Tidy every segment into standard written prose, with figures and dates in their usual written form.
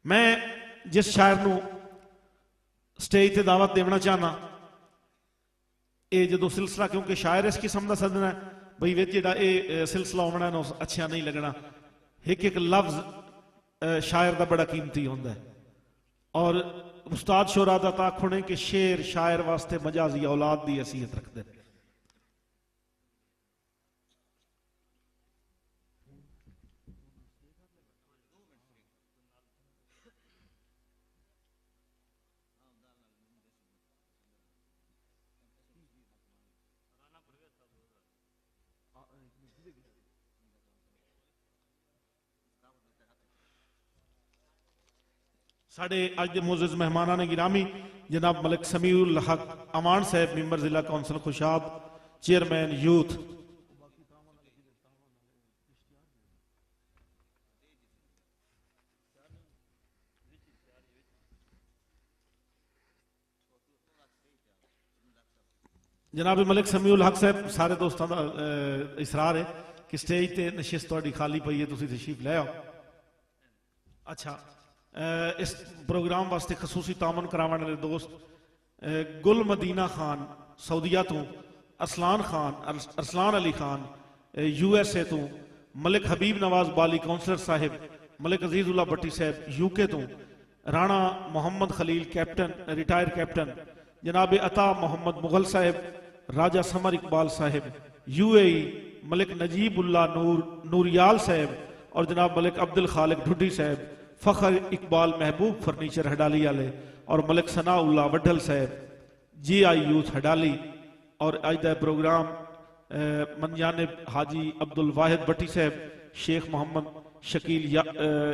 मैं जिस शायर नूं स्टेज ते दावत देना चाहना, ये जो सिलसिला, क्योंकि शायर इस किस्म का सदना है बई विच जिहड़ा ये सिलसिला होना ना अच्छा नहीं लगना। एक एक लफ्ज शायर का बड़ा कीमती होंदा है। और उस्ताद शोरा दा ताखुण है कि शेर शायर वास्ते मजाजी औलाद की हैसियत रखते। साढ़े अज के मोअज़्ज़िज़ मेहमाना ने गिरामी जनाब मलिक समीउल हक अमान साहब, मेंबर जिला कौंसल खुशाब, चेयरमैन यूथ, जनाब मलिक समीउल हक साहब, सारे दोस्तों का इसरार है कि स्टेज पर नशिस्त थोड़ी खाली पई है, तुसीं तशरीफ ले आओ। अच्छा, इस प्रोग्राम वास्ते खसूसी तामन कराने वाले दोस्त गुल मदीना खान सऊदिया तो, अरसलान अली खान USA तो, मलिक हबीब नवाज बाली काउंसलर साहिब, मलिक अजीजुल्ला भट्टी साहब UK तो, Rana Mohammad Khalil captain retire captain, जनाब अता मोहम्मद मुगल साहब, राजा समर इकबाल साहब UAE, मलिक नजीबुल्ला नूरियाल साहब और जनाब मलिक अब्दुल खालिक ढुड्डी साहब, फ़खर इकबाल महबूब फर्नीचर हडाली वाले और मलिक सनाउल्ला वड्डल साहब GI यूथ हडाली। और आज का प्रोग्राम मनजानिब हाजी अब्दुल वाहिद भट्टी साहब, शेख मोहम्मद शकील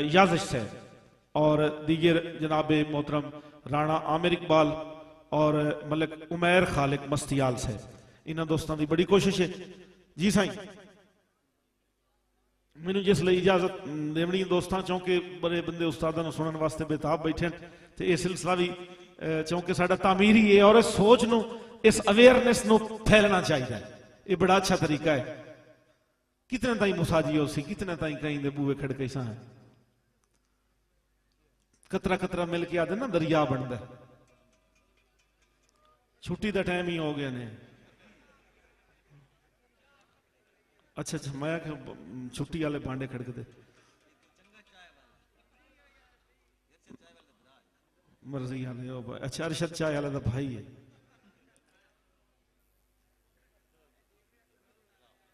याजिश साहब और दीगर जनाब मोहतरम राणा आमिर इकबाल और मलिक उमैर खालिक मस्तियाल साहब। इन्होंने दोस्तों की बड़ी कोशिश है जी साईं। मैनू जिसलिए इजाजत देनी दोस्तों, चौंकि बड़े बंदे उस्तादा सुनने वास्ते बेताब बैठे, तो यह सिलसिला भी चौंकि साडा तामीरी है और इस सोच नू, इस अवेयरनेस नू फैलना चाहिए। ये बड़ा अच्छा तरीका है। कितने ताई मुसाजी हो सी, कितने ताई कहीं दे बूहे खड़के सा है, कतरा कतरा मिल के आते ना दरिया बनता। छुट्टी का टाइम ही हो गया ने। अच्छा अच्छा, मैं छुट्टी वाले भांडे खड़कते मर्जी वाले। अच्छा, अरशद चाय वाले का भाई है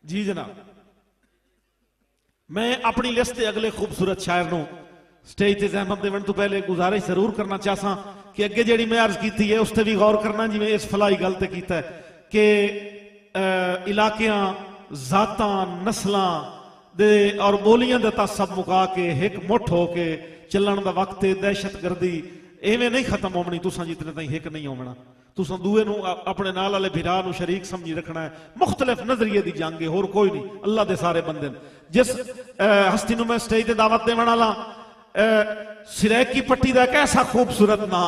जी जनाब। मैं अपनी लिस्ट के अगले खूबसूरत शायर नू स्टेज से जहमत देवन तो पहले गुजारिश जरूर करना चाहता कि अगे जी मैं अर्ज की है उस पर भी गौर करना, जिमें इस फलाई गल ते कीता है कि इलाकियां जातां नस्लां दे और बोलियां दे सब मुका के एक मुठ हो के चलन का वक्त है। दहशतगर्दी एवें नहीं खत्म होनी तुसां जितने ताईं एक नहीं होना। तुसां दूए नू अपने नाल वाले भिरा नू शरीक समझी रखना है। मुख्तलिफ नजरिए की जंग है, होर कोई नहीं। अल्लाह दे सारे बंदे जिस हस्ती नू मैं स्टेज ते दावत देवन वाला, सिरैकी पट्टी का एक ऐसा खूबसूरत ना,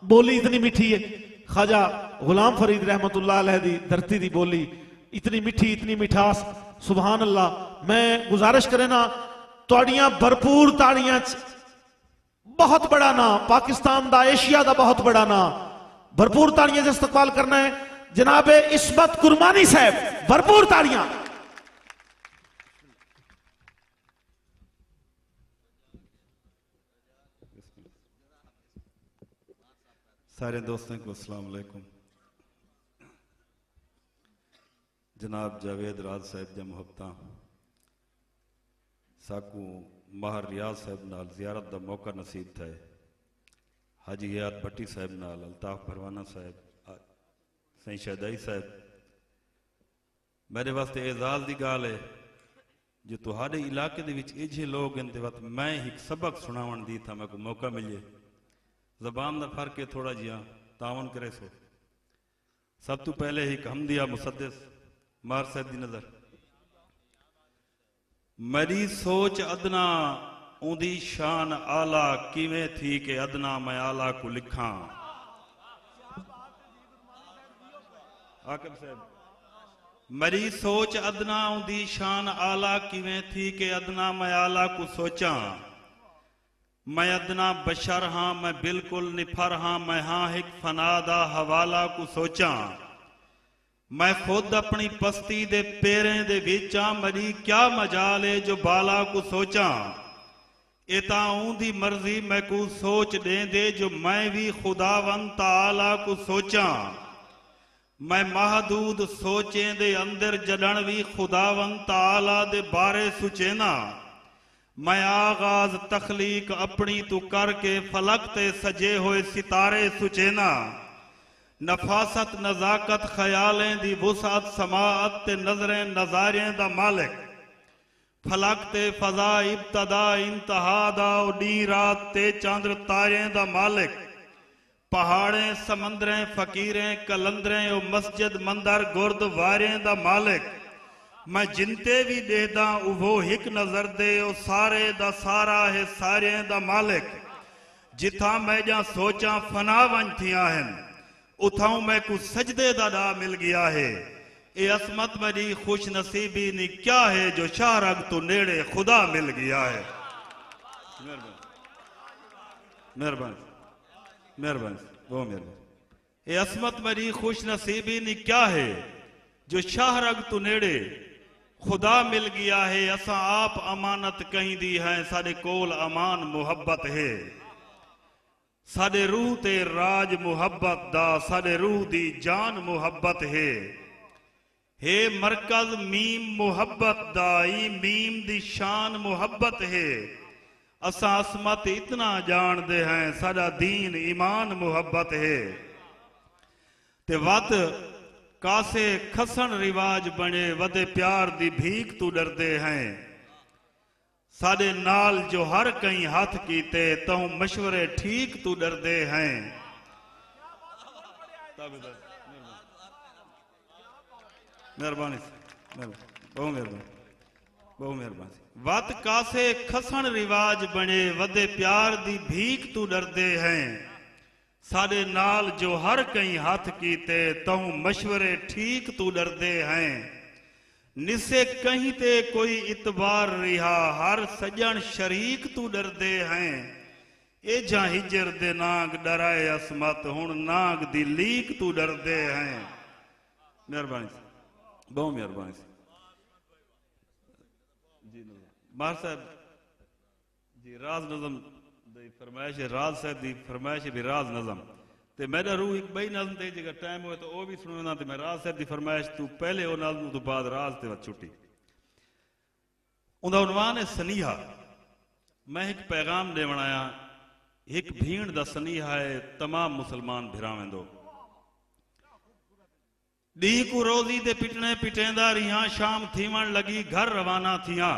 बोली इतनी मिठी है। ख्वाजा गुलाम फरीद रहमतुल्लाह अलैह दी धरती दी बोली इतनी मिठी, इतनी मिठास, सुभान अल्लाह। मैं गुजारिश करे ना तुहाड़ियां भरपूर ताड़ियां, बहुत बड़ा ना पाकिस्तान दा, एशिया दा बहुत बड़ा ना, भरपूर ताड़ियां से इस्तकबाल करना है जनाब इस्मत कुरमानी साहब, भरपूर ताड़ियां। सारे दोस्तों को अस्सलाम वालेकुम। जनाब जावेद राज साहब जब मुहब्बतां साकू माहर रियाज साहब नाल जियारत का मौका नसीब था। हाजी हयात भट्टी साहब नाल, अल्ताफ भरवाना साहब, सही शहदाई साहब, मेरे वास्ते एजाज की गाल है जो तुहाडे इलाके दे विच इजे लोग हैं वक्त मैं एक सबक सुनावन दी था, मैं को मौका मिले। जबान का फर्क है थोड़ा जिहा, तावन करे सो। सब तो पहले एक हमदिया मुसद्दिस मार साहब की नजर। मेरी सोच अदना उंदी शान आला किवें थी कि अदना मैं आला को लिखा। आकिब साहब, मेरी सोच अदना उंदी शान आला किवें थी कि अदना मैं आला को सोचा। मैं अदना बशर हाँ मैं बिल्कुल निफर हाँ मैं हाँ एक फना दा हवाला को सोचा मैं खुद अपनी पस्ती दे पेरें दे विचा मरी क्या मजाले जो बाला को सोचा इता ऊंदी मर्जी मैं को सोच देंदे जो मैं भी खुदावन ताला को सोचा मैं महदूद सोचें दे अंदर जड़न भी खुदावन ताला दे बारे सुचेना मैं आगाज तखलीक अपनी तू करके फलक ते सजे हुए सितारे सुचेना नफासत नजाकत ख्यालें दी वुसात समाअत ते नजरें नजारें दा मालिक फलक ते फजा इब्तदा इंतहा दा डी रात ते चंद्र तारें दा मालिक पहाड़ें समंदरें फकीरें कलंदरें ओ मस्जिद मंदर गुरुद्वारें दा मालिक मैं जिनते भी देदा उहो हिक नजर दे ओ सारे दा सारा है सारे दा मालिक जिथा मैं जा सोचा फना वन थिया हैं उठाऊं मैं को सजदे दा डा मिल गया है ए असमत मेरी खुश नसीबी नी क्या है जो शाहरग तो नेड़े खुदा मिल गया है। मेहरबान मेहरबान बहुत मेहरबान। ए असमत मेरी खुश नसीबी नी क्या है जो शाहरग तो नेड़े खुदा मिल गया है। असा आप अमानत कहीं दी है साडे कोल अमान मुहब्बत है साडे रूह ते राज मुहब्बत दा साडे रूह दी जान मुहब्बत है। हे मरकज मीम मुहब्बत दा ई मीम दी शान मुहब्बत है। असा असमत इतना जान दे हैं साडा दीन ईमान मुहब्बत है। ते वत कासे खसन रिवाज बने वदे प्यार दी भीख तू डरदे हैं साडे नाल जो हर कहीं हाथ कीते तहु मशवरे ठीक तू डरदे हैं। मेहरबानी बहुत मेहरबानी बहुत मेहरबानी। वत कासे खसन रिवाज बने वदे प्यार दी भीख तू डरदे हैं साडे नाल जो हर कहीं हाथ कीते तहु मशवरे ठीक तू डरदे हैं। निसे कहीं ते कोई इतबार रिहा हर सजन शरीक तू डरदे हैं। ए जा हिजर दे नाग डराए असमत हुण नाग दी लीक तू डरदे हैं। मेहरबानी बहुत मेहरबानी जी मार साहब जी राज नज़म फरमाइश राज साहब की फरमाइश भी राज नज़म ते मेरा रूह एक बई नज़म ते जगह टाइम होए तो वह भी सुनना ते मैं राज साहब की फरमाइश तू पहले वो नज़म तो बाद राज ते छुट्टी उनका उन्वान है सनीहा। मैं एक पैगाम दे बनाया एक भीड़ दा सनीहा है तमाम मुसलमान भिरावें दो डी को रोजी दे पिटने पिटेंदा रिहा शाम थीवण लगी घर रवाना थिया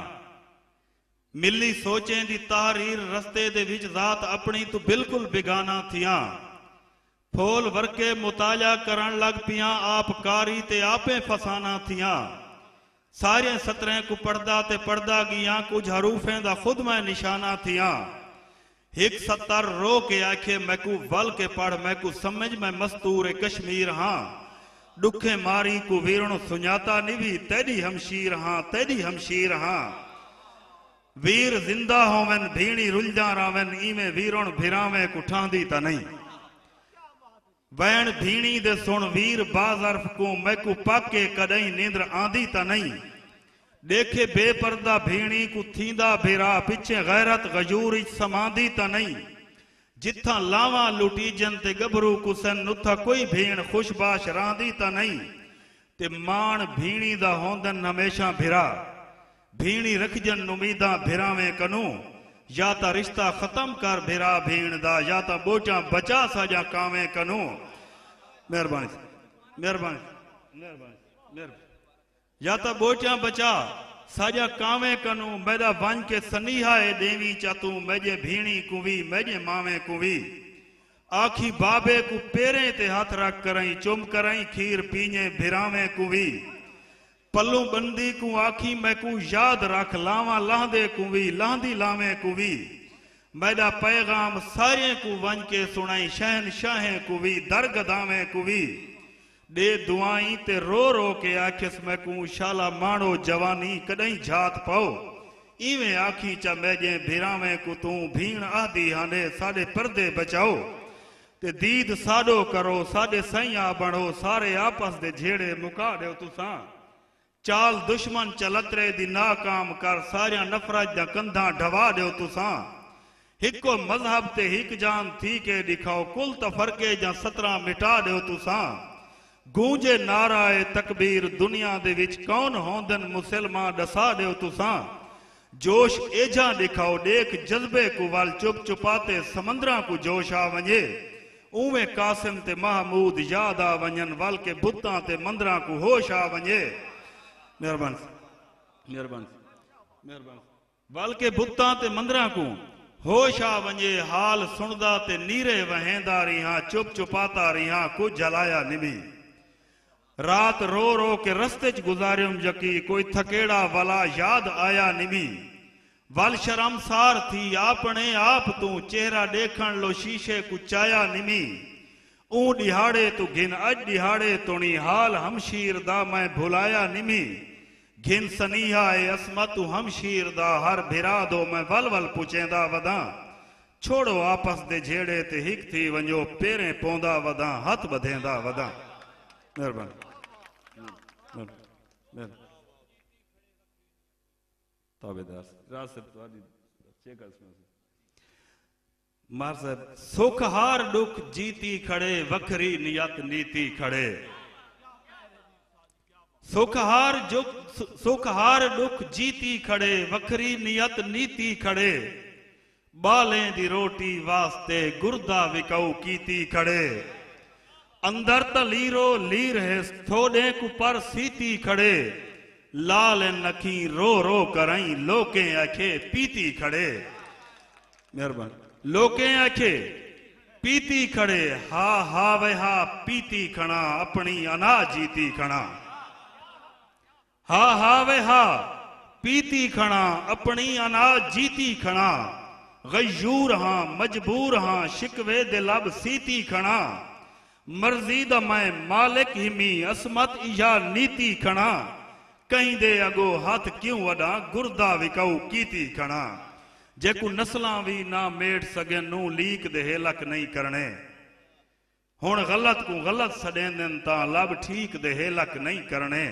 मिली सोचें दी तारीर रस्ते दे विच जात अपनी तो बिल्कुल बेगाना थिया फोल वर्के मुताला करन लग पिया आप कारी ते आपे फसाना थिया सारे सतरें को पढ़दा ते पढ़दा गिया कुछ हरूफें दा खुद मैं निशाना थिया एक सत्तर रो के आखे मैकू वल के पढ़ मैकू समझ मैं मस्तूर कश्मीर हाँ दुखे मारी को वीरण सुञाता निवी तेरी हमशीर हाँ तेरी हमशीर हाँ वीर जिंदा होवन भीणी रुलजा रावन इमे वीरण भिरावे कुठांदी ता नहीं वैन भीणी दे सुन वीर बाजर्फ को मैकू पाके कदई नींद्र आंदी ता नहीं देखे बेपर्दा भीणी को थींदा भिरा पिछे गैरत गजूर समांदी ता नहीं जिथा लावा लुटी जन ते गभरू कुसन नुथा कोई भीण खुशबाश रांदी ता नहीं ते मान भीणी दा होंदन हमेशा भिरा भीणी रखजन उम्मीदा भिरावे कनू या ता रिश्ता खत्म कर भिरा भीण दा या ता बोचा बचा साजा कावे कनू। मेहरबानी मेहरबानी मेहरबानी या ता बोचा बचा साजा कावे कनू मेरा वन के सनीहा ए देवी चातू मेजे भीणी कुवी मेजे मावे कुवी आखी बाबे को पेरे ते हाथ रख करई चुम करई खीर पीने भिरावे कुवी पल्लू बंदी को आखी मैं को याद रख लावा लांदे कुवी लांदी लावे कुवी मैदा पैगाम सारे को वन के सुनाई शहन शाहे कुवी दरगदावे कुवी दे दुआई ते रो रो के आखिस मैं को शाला माणो जवानी कदई जात पाओ इवें आखी चा मैजे भिरावें को तू भीण आदि हाने साडे पर्दे बचाओ ते दीद साडो करो साडे सैया बनो सारे आपस दे झेड़े मुका दो तुसां चाल दुश्मन चलतरे दी नाकाम कर सारिया नफरत दा कंधा ढवा दो तुसां हिको मजहब ते हिक जान थी के दिखाओ कुल तफरके जा 17 मिटा दो तुसां गूंजे नाराए तकबीर दुनिया दे विच कौन होंदन मुसलमान दसा दो तुसां जोश एजा दिखाओ देख जज्बे को वाल चुप चुपाते समंदरा को जोश आ वञे उवे कासिम ते महमूद याद आ वञन वाल के बुत्तां ते मंदरा को होश आ वञे मेहरबान मेहरबान मेहरबान वाल के बुत्तां ते मंदरा को होश आ वञे हाल सुनदा ते नीरे वहेंदा रिहा चुप चुपाता रिहा कुछ जलाया निमी रात रो रो के रस्ते च गुजारियम जकी कोई थकेड़ा वाला याद आया निमी वल शर्मसार थी आपने आप तू चेहरा देखण लो शीशे को चाया निमी ऊ दिहाड़े तू घिन अज दिहाड़े तुणी हाल हमशीर दा मैं भुलाया निमी घिन सनीहा ए असमत तू हमशीर दा हर भिरा दो मैं वल वल पुछेंदा वदा छोड़ो आपस दे झेड़े ते हिक थी वञो पेरे पौंदा वदा हथ बधेंदा वदा मेहरबान ताबेदार राज साहब तुम्हारी चेक मार साहब सुख हार दुख जीती खड़े वखरी नियत नीति खड़े सुख हार दुख जीती खड़े वखरी नियत नीति खड़े बालें दी रोटी वास्ते गुरदा विकाऊ कीती खड़े अंदर तलीरो लीर है थोड़े को पर सीती खड़े लाल नखी रो रो करई लोके आखे पीती खड़े मेहरबान लोके आखे पीती खड़े हा वे हा पीती खड़ा अपनी अना जीती खड़ा हा वे हा पीती खड़ा अपनी अना जीती खड़ा गयूर हाँ मजबूर हाँ शिकवे दे लब सीती खड़ा मर्जी दा मैं मालिक हिमी असमत इया नीति खड़ा कहीं दे अगो हाथ क्यों वडा गुरदा विकाऊ कीती खड़ा जेकू नस्लां भी ना मेट सगे नू लीक दे हेलक नहीं करने हुण गलत को गलत सडेंदन ता लब ठीक दे हेलक नहीं करने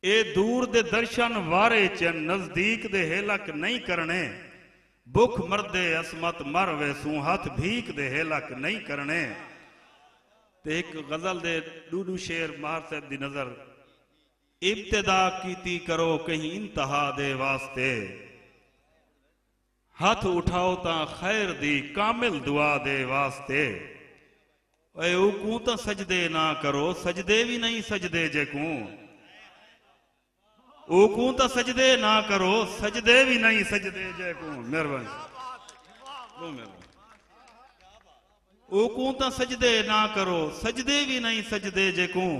ए दूर दे दर्शन वारे च नजदीक दे हेलक नहीं करने भुख मरदे असमत मर वैसू हाथ भीख दे हेलक नहीं करने ते एक गजल दे डूडू शेर मार साहब दी नजर इब्तिदा कीती करो कहीं इंतहा दे वास्ते हाथ उठाओ ता खैर दी कामिल दुआ दे वास्ते ऊकू तो सजदे ना करो सजदे भी नहीं सजदे जेकू ऊकू तो सजदे ना करो सजदे भी नहीं सजदे जेकू मेहरबानी ऊकू तो सजदे ना करो सजदे भी नहीं सजदे जेकू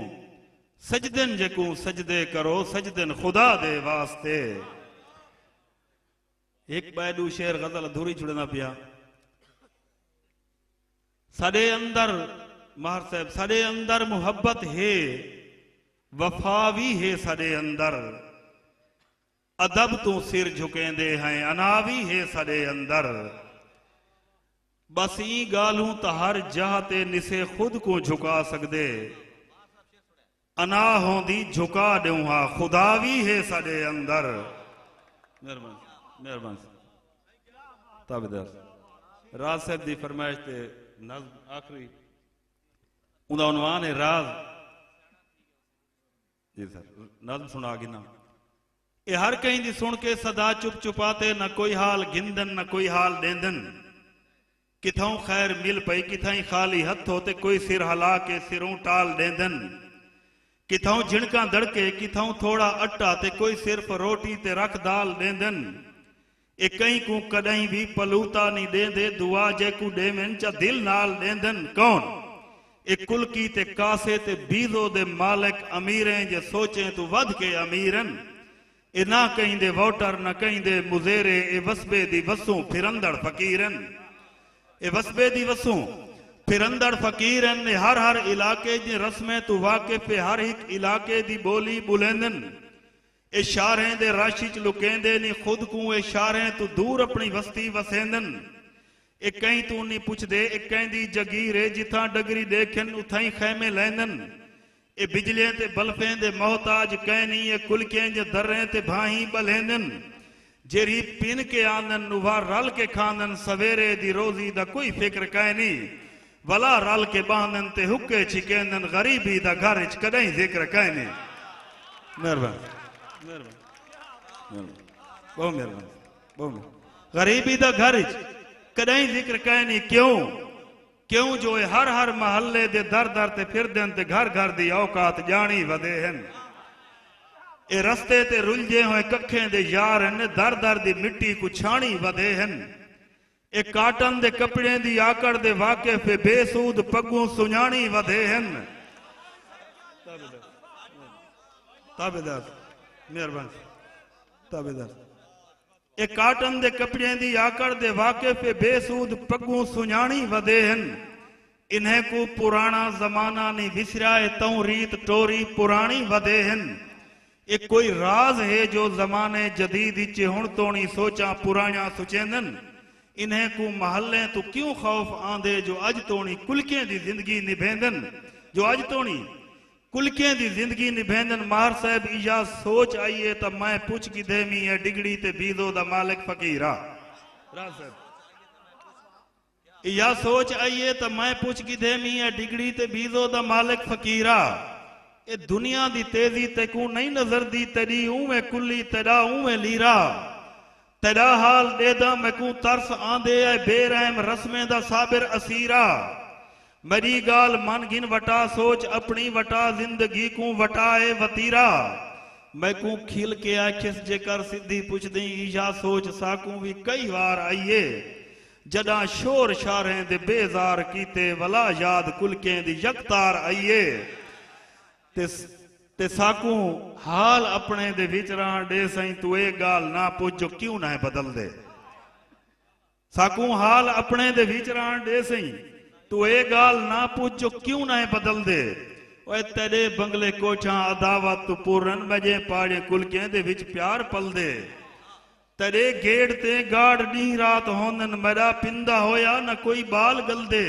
सजदन जेकू सजदे करो सजदन खुदा दे वास्ते एक बैदू शेर गजल अधूरी छुड़ना पिया साडे अंदर मार साहब साडे अंदर मुहब्बत है वफा भी है साडे अंदर अदब तू सिर झुकेंदे हैं अना भी है साडे अंदर बस ई गालू तो हर जाते निसे खुद को झुका सकदे अना होंदी झुका दूं हा खुदा भी है साडे अंदर मेहरबान ताबेदार राज साहब दी फरमाइश ते नज़्म आखिरी उनका उन्वान है राज जी सर नज़्म सुना गिना ये हर कहीं दी सुन के सदा चुप चुपाते न कोई हाल गिंदन न कोई हाल देंदन किथों खैर मिल पई किथाई खाली हथ होते कोई सिर हला के सिरों टाल देंदन किथों झिणका दड़के किथों थोड़ा अट्टा ते कोई सिर्फ रोटी ते रख दाल देंदन ए कहीं को कदई भी पलूता नहीं देंदे दुआ जेकू देवन चा दिल नाल देंदन कौन ए कुलकी ते कासे ते बीजो दे मालिक अमीरें जे सोचे तू वध के अमीरन ए ना कहीं दे वोटर ना कहीं दे मुजेरे ए वसबे दी वसू फिरंदड़ फकीरन ए वसबे दी वसू फिरंदड़ फकीरन ने हर इलाके जे रस्में तू वाकिफ हर एक इलाके दी बोली बुलेंदन इशारे दे राशि च लुकेंदे नी खुद को इशारे तू दूर अपनी वस्ती वसेंदन ए कहीं तू नहीं पुछदे ए कहंदी जगीर है जिथा डगरी देखन उथा ही खैमे लैंदन ए बिजलियां ते बल्फें दे मोहताज कह नहीं ए कुलकें जे दर्रें ते भाही बलेंदन जेरी पिन के आंदन उवा रल के खांदन सवेरे दी रोजी दा कोई फिक्र कह नहीं वला रल के बांधन ते हुक्के छिकेंदन गरीबी दा घर च कदई जिक्र कह नहीं। मेहरबानी बहुत मेहरबानी बहुत गरीबी दा घर च कदई जिक्र कह नहीं क्यों जो हर हर महल्ले दे दर दर ते फिरदन ते घर घर दी औकात जानी वदे हन ए रस्ते ते रुलझे हुए कखें दे यार हन दर दर दी मिट्टी को छाणी वदे हन ए काटन दे कपड़े दी आकड़ दे वाकिफ बेसूद पगू सुञाणी वदे हन। ताबेदार मेहरबानी ताबेदार ए काटन दे कपड़े दी आकड़ दे वाकिफ बेसूद पगू सुञाणी वदे हन इन्हें को पुराना जमाना नहीं विसराए तऊ रीत टोरी पुरानी वदे हन ये कोई राज है जो जमाने जदीद च हुण तोणी सोचा पुराना सुचेंदन इन्हें को महल्ले तो क्यों खौफ आंदे जो अज तोणी कुलकें दी जिंदगी निभेंदन जो अज तोणी कुलकें दी जिंदगी निभेंदन। मार साहब इजा सोच आईए तो मैं पुछ की देमी है डिगड़ी ते बीदो दा मालिक फकीरा राज साहब या सोच आईए तो मैं पुछ की देमी है डिगड़ी ते बीदो दा मालिक फकीरा ए दुनिया दी तेजी ते को नहीं नजर दी तेरी उवे कुली तेरा उवे लीरा तेरा हाल देदा मैं को तरस आंदे है बेरहम रस्में दा साबिर असीरा मरी गाल मन गिन वटा सोच अपनी वटा जिंदगी को वटाए वतीरा मैं को खिल के आखिस जेकर सिद्धि पुछ दी ईजा सोच साकू भी कई बार आइए जदा शोर शारें दे बेजार कीते वला याद कुलकें दी यकतार आइए ते साकू हाल अपने दे विचरां दे सही तू ए गाल ना पुछ जो क्यों ना बदल दे साकू हाल अपने दे विचरां दे सही तू ए गाल ना पूछ जो क्यों ना बदल दे ओए तेरे बंगले कोठा अदावत तू पूरन बजे पाड़े कुलकें दे विच प्यार पल दे तेरे गेड़ ते गाड़ नी रात होंदन मेरा पिंदा होया न कोई बाल गल दे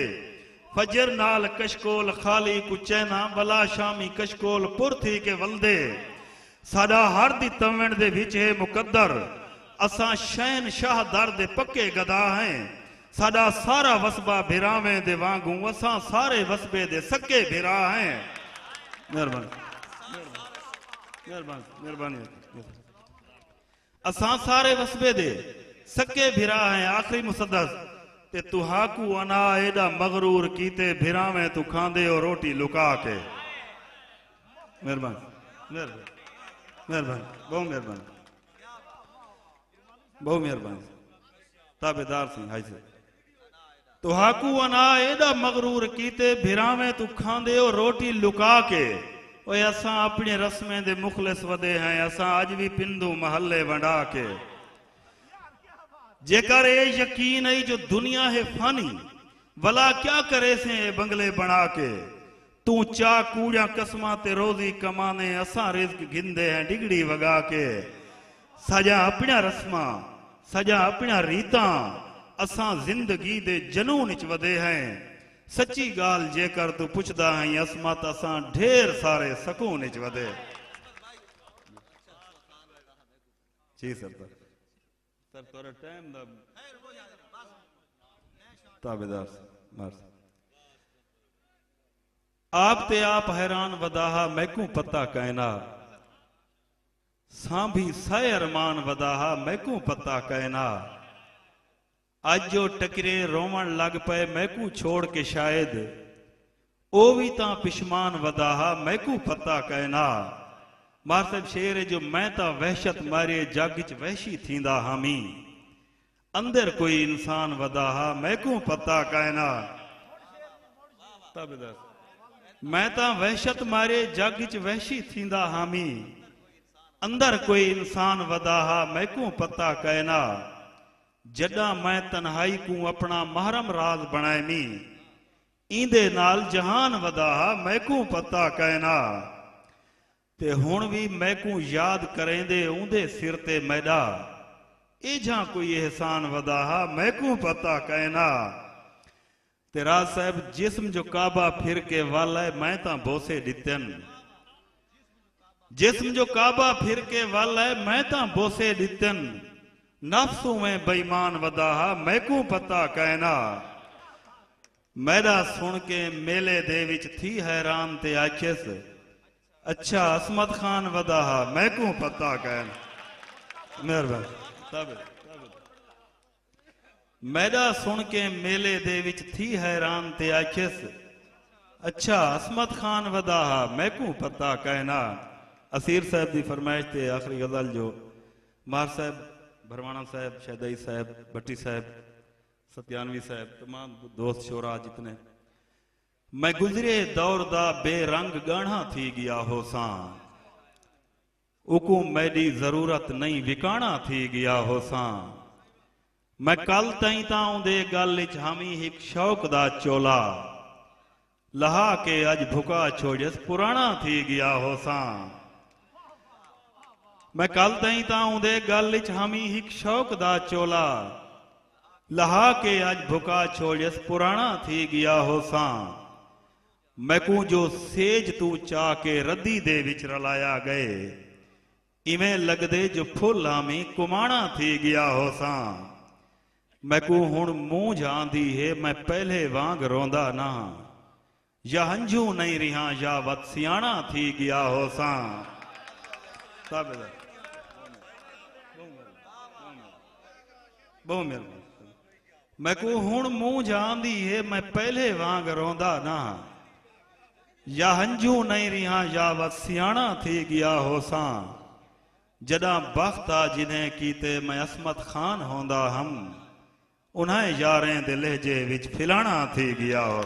फजर नाल कशकोल खाली कुचैना बला शामी कशकोल पुर थी के वलदे साडा हर दी तवण दे विच है मुकद्दर असा शहन शाह दर दे पक्के गदा हैं साडा सारा वसबा भिरावे दे वांगू असा सारे वसबे दे सके भिरा हैं। मेहरबानी मेहरबानी मेहरबानी असा सारे वसबे दे सके भिरा हैं। आखिरी मुसद्दस ते तुहाकू अना एडा मगरूर कीते भिरावे तू खांदे और रोटी लुका के। मेहरबानी मेहरबानी मेहरबानी बहुत मेहरबानी बहुत मेहरबानी ताबेदार सिंह हाई से तुहाकू अना एडा मगरूर कीते भिरावे तू खांदे और रोटी लुका के ओए असा अपने रस्में दे मुखलिस वदे हैं असा अज भी पिंदू महल्ले वंडा के जेकर ये यकीन है जो दुनिया है फानी भला क्या करे से बंगले बना के तू चा कूड़ा कसमा ते रोजी कमाने असा रिज्क गिंदे हैं डिगड़ी वगा के सजा अपना रस्मा सजा अपना रीता असा जिंदगी दे जनून च वदे हैं। सच्ची गाल जेकर तू पुछदा है असमा असा ढेर सारे सकून च वदे। जी सर सर तोरा टाइम दा ताबेदार मार आप ते आप हैरान वदाहा मैकू पता कहना सांभी साए अरमान वदाहा मैकू पता कहना अज जो टकरे रोवण लग पे मैकू छोड़ के शायद ओ भी ता पिशमान वदाहा मैकू पता कहना। मार साहब शेर है जो मैं ता वहशत मारे जग च वहशी थींदा हामी अंदर कोई इंसान वदाहा मैकू पता कहना। मैं ता वहशत मारे जग च वहशी थींदा हामी अंदर कोई इंसान वदाहा मैकू पता कहना। जदा मैं तन्हाई को अपना महरम राज बनाएमी इंदे नाल जहान वदाहा मैकू पता कहना। ते हुण भी मैकू याद करेंदे उंदे सिर ते मैडा एझा कोई एहसान वदाहा मैकू पता कहना। ते राज साहब जिस्म जो काबा फिर के वाल है मैं तां बोसे दितन, जिस्म जो काबा फिर के वाल है मैं तां बोसे दितन, नफ्सू में बेईमान वदाहा मैकू पता कहना। मैदा सुन के मेले दे विच थी हैरान ते आखिस अच्छा असमत खान वदाहा मैकू पता कहना। मेहरबानी। मैदा सुन के मेले दे विच थी हैरान ते आखिस अच्छा असमत खान वदाहा मैकू पता कहना। असीर साहब की फरमाइश ते आखिरी गजल जो मार साहब, भरवाना साहब, शहदाई साहब, भट्टी साहब, सत्यानवी साहब, तमाम दोस्त शोरा जितने, मैं गुजरे दौर दा बेरंग गाढ़ा थी गया हो सा, उकू मैडी जरूरत नहीं विकाणा थी गया हो सा। मैं कल तई तां दे गल विच हामी हिक शौक दा चोला, लहा के अज भुका छोजस पुराना थी गया हो सा। मैं कल तई तां दे गल विच हामी हिक शौक दा चोला, लहा के अज भुका छोजस पुराना थी गया हो सा। मैकू जो सेज तू चा के रद्दी दे विच रलाया गए, इवें लगदे जो फुल हामी कुमाणा थी गया हो सा। मैकू हुण मूंह जांदी है मैं पहले वांग रोंदा ना, या हंझू नहीं रिहा या वत सियाणा थी गया हो सा। बहुत मेहरबानी। मैकू हुण मूंह जांदी है मैं पहले वांग रोंदा ना, या हंझू नहीं रिहा या वत सियाणा थी गया हो सा। जदा बख्ता जिन्हें कीते मैं असमत खान होंदा हम, उन्हें यारें दे लहजे विच फिलाना थी गया हो।